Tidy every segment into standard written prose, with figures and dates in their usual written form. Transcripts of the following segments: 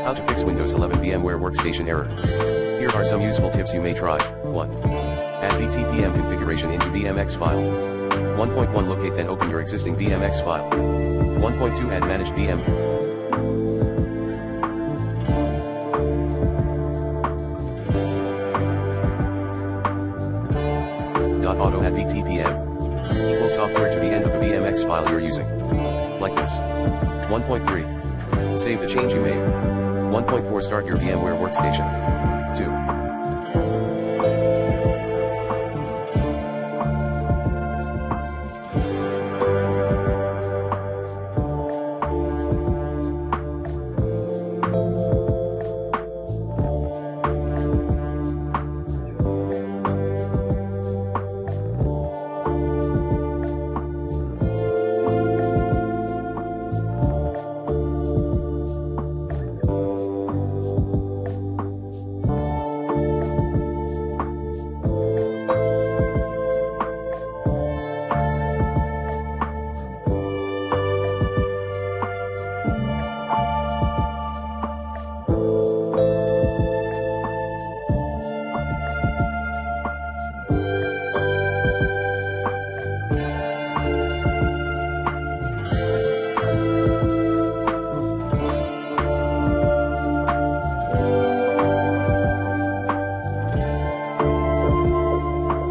How to fix Windows 11 VMware Workstation error. Here are some useful tips you may try. 1. Add VTPM configuration into VMX file. 1.1 Locate then open your existing VMX file. 1.2 Add managed VM. Auto add VTPM equals software to the end of the VMX file you're using. Like this. 1.3. Save the change you made. 1.4 Start your VMware Workstation. 2.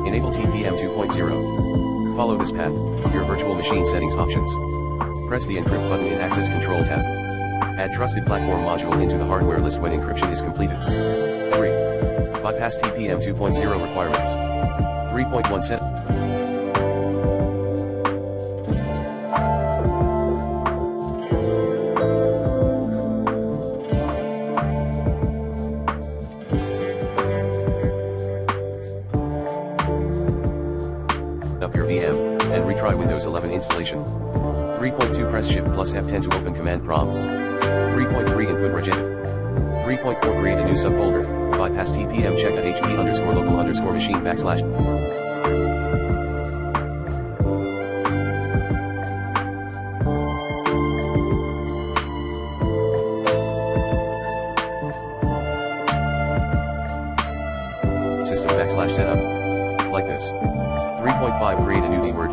Enable TPM 2.0. Follow this path, your virtual machine settings options. Press the Encrypt button in Access Control tab. Add Trusted Platform module into the hardware list when encryption is completed. 3. Bypass TPM 2.0 requirements. 3.1 Set. Up your VM, and retry Windows 11 installation. 3.2 Press Shift plus F10 to open command prompt. 3.3 Input Regedit. 3.4 Create a new subfolder, bypass TPM check at HP_local_machine /. System /setup. Like this. 3.5 Create a new DWORD.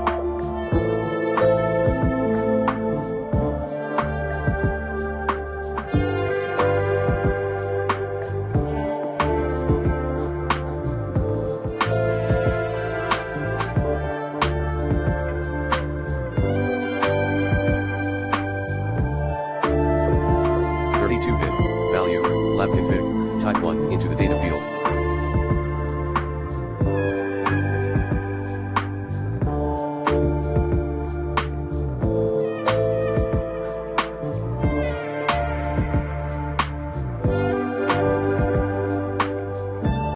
Value, lab config, type 1, into the data field.